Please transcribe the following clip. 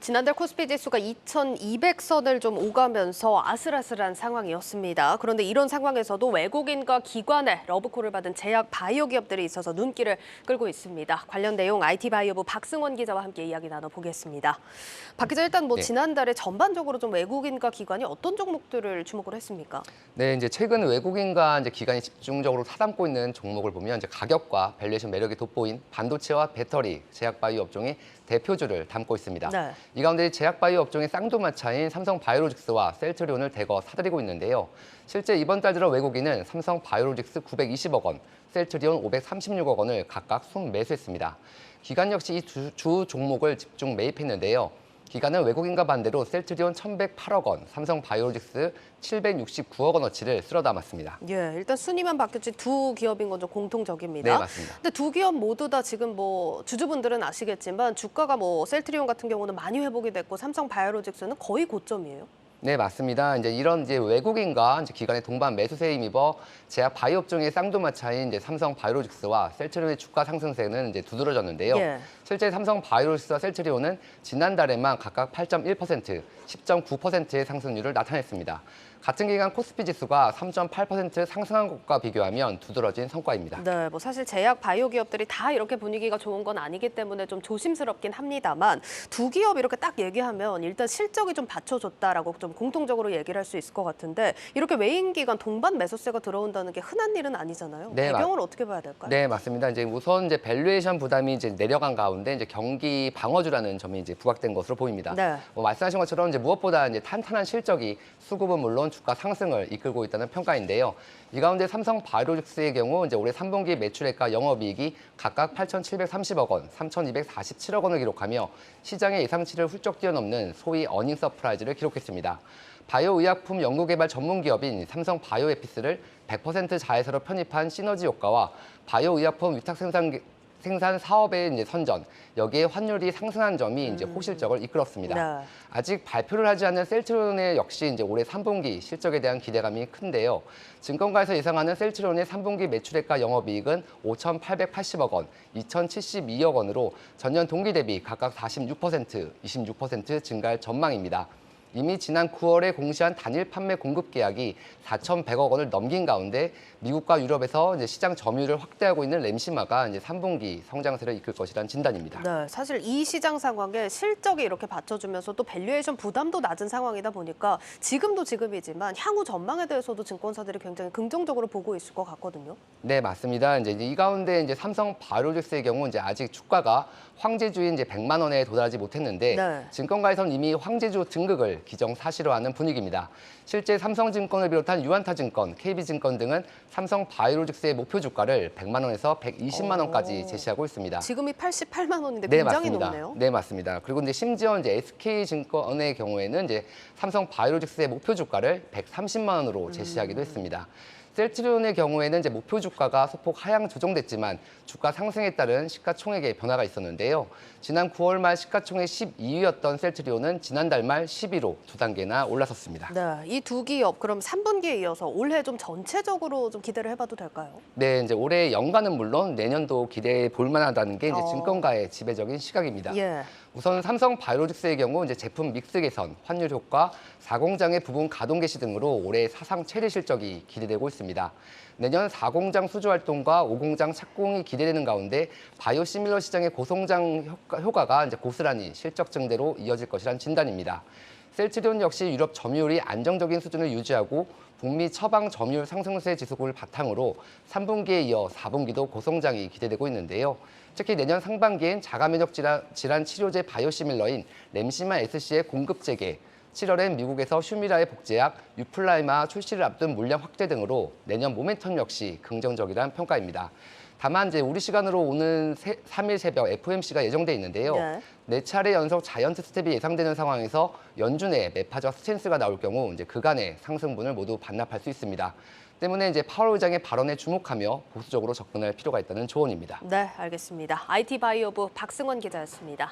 지난달 코스피 지수가 2,200선을 좀 오가면서 아슬아슬한 상황이었습니다. 그런데 이런 상황에서도 외국인과 기관의 러브콜을 받은 제약 바이오 기업들이 있어서 눈길을 끌고 있습니다. 관련 내용 IT바이오부 박승원 기자와 함께 이야기 나눠보겠습니다. 박 기자, 일단 지난달에 전반적으로 좀 외국인과 기관이 어떤 종목들을 주목을 했습니까? 네, 이제 최근 외국인과 기관이 집중적으로 사담고 있는 종목을 보면 가격과 밸류에이션 매력이 돋보인 반도체와 배터리, 제약 바이오 업종이 대표주를 담고 있습니다. 네. 이 가운데 제약 바이오 업종의 쌍두마차인 삼성 바이오로직스와 셀트리온을 대거 사들이고 있는데요. 실제 이번 달 들어 외국인은 삼성 바이오로직스 920억 원, 셀트리온 536억 원을 각각 순매수했습니다. 기관 역시 이 주 종목을 집중 매입했는데요. 기관은 외국인과 반대로 셀트리온 1,108억 원, 삼성 바이오로직스 769억 원어치를 쓸어 담았습니다. 예, 일단 순위만 바뀌었지 두 기업인 건 좀 공통적입니다. 네, 맞습니다. 근데 두 기업 모두 다 지금 주주분들은 아시겠지만 주가가 셀트리온 같은 경우는 많이 회복이 됐고 삼성 바이오로직스는 거의 고점이에요. 네, 맞습니다. 이런 외국인과 기관의 동반 매수세에 힘입어 제약 바이오 업종의 쌍두마차인 삼성 바이오로직스와 셀트리온의 주가 상승세는 두드러졌는데요. 예. 실제 삼성 바이오로직스와 셀트리온은 지난달에만 각각 8.1%, 10.9%의 상승률을 나타냈습니다. 같은 기간 코스피 지수가 3.8% 상승한 것과 비교하면 두드러진 성과입니다. 네, 사실 제약 바이오 기업들이 다 이렇게 분위기가 좋은 건 아니기 때문에 좀 조심스럽긴 합니다만 두 기업 이렇게 딱 얘기하면 일단 실적이 좀 받쳐줬다라고 좀 공통적으로 얘기를 할 수 있을 것 같은데 이렇게 외인 기관 동반 매수세가 들어온다는 게 흔한 일은 아니잖아요. 네, 배경을 어떻게 봐야 될까요? 네, 맞습니다. 우선 밸류에이션 부담이 내려간 가운데 경기 방어주라는 점이 부각된 것으로 보입니다. 네. 말씀하신 것처럼 무엇보다 탄탄한 실적이 수급은 물론 주가 상승을 이끌고 있다는 평가인데요. 이 가운데 삼성 바이오로직스의 경우 올해 3분기 매출액과 영업이익이 각각 8,730억 원, 3,247억 원을 기록하며 시장의 예상치를 훌쩍 뛰어넘는 소위 어닝 서프라이즈를 기록했습니다. 바이오 의약품 연구개발 전문 기업인 삼성 바이오에피스를 100% 자회사로 편입한 시너지 효과와 바이오 의약품 위탁 생산 사업의 선전, 여기에 환율이 상승한 점이 호실적을 이끌었습니다. 네. 아직 발표를 하지 않은 셀트리온의 역시 올해 3분기 실적에 대한 기대감이 큰데요. 증권가에서 예상하는 셀트리온의 3분기 매출액과 영업이익은 5,880억 원, 2,072억 원으로 전년 동기 대비 각각 46%, 26% 증가할 전망입니다. 이미 지난 9월에 공시한 단일 판매 공급 계약이 4,100억 원을 넘긴 가운데 미국과 유럽에서 시장 점유율을 확대하고 있는 램시마가 3분기 성장세를 이끌 것이란 진단입니다. 네, 사실 이 시장 상황에 실적이 이렇게 받쳐주면서 또 밸류에이션 부담도 낮은 상황이다 보니까 지금도 지금이지만 향후 전망에 대해서도 증권사들이 굉장히 긍정적으로 보고 있을 것 같거든요. 네, 맞습니다. 이 가운데 삼성 바이오로직스의 경우 아직 주가가 황제주인 100만 원에 도달하지 못했는데 네. 증권가에서는 이미 황제주 등극을 기정사실화하는 분위기입니다. 실제 삼성증권을 비롯한 유안타증권, KB증권 등은 삼성 바이오로직스의 목표 주가를 100만 원에서 120만 원까지 제시하고 있습니다. 지금이 88만 원인데 네, 굉장히 맞습니다. 높네요. 네, 맞습니다. 그리고 심지어 SK증권의 경우에는 삼성 바이오로직스의 목표 주가를 130만 원으로 제시하기도 했습니다. 셀트리온의 경우에는 목표 주가가 소폭 하향 조정됐지만 주가 상승에 따른 시가총액의 변화가 있었는데요. 지난 9월 말 시가총액 12위였던 셀트리온은 지난달 말 10위로 두 단계나 올라섰습니다. 네, 이 두 기업 그럼 3분기에 이어서 올해 좀 전체적으로 좀 기대를 해봐도 될까요? 네, 올해 연간은 물론 내년도 기대해 볼 만하다는 게 증권가의 지배적인 시각입니다. 예. 우선 삼성 바이오로직스의 경우 제품 믹스 개선, 환율 효과, 사공장의 부분 가동 개시 등으로 올해 사상 최대 실적이 기대되고 있습니다. 내년 4공장 수주 활동과 5공장 착공이 기대되는 가운데 바이오 시밀러 시장의 고성장 효과가 고스란히 실적 증대로 이어질 것이란 진단입니다. 셀트리온 역시 유럽 점유율이 안정적인 수준을 유지하고 북미 처방 점유율 상승세 지속을 바탕으로 3분기에 이어 4분기도 고성장이 기대되고 있는데요. 특히 내년 상반기엔 자가면역 질환 치료제 바이오시밀러인 램시마 SC의 공급 재개, 7월엔 미국에서 휴미라의 복제약 유플라이마 출시를 앞둔 물량 확대 등으로 내년 모멘텀 역시 긍정적이라는 평가입니다. 다만 우리 시간으로 오는 3일 새벽 FOMC가 예정돼 있는데요. 네 차례 연속 자이언트 스텝이 예상되는 상황에서 연준의 매파적 스탠스가 나올 경우 그간의 상승분을 모두 반납할 수 있습니다. 때문에 파월 의장의 발언에 주목하며 보수적으로 접근할 필요가 있다는 조언입니다. 네, 알겠습니다. IT바이오부 박승원 기자였습니다.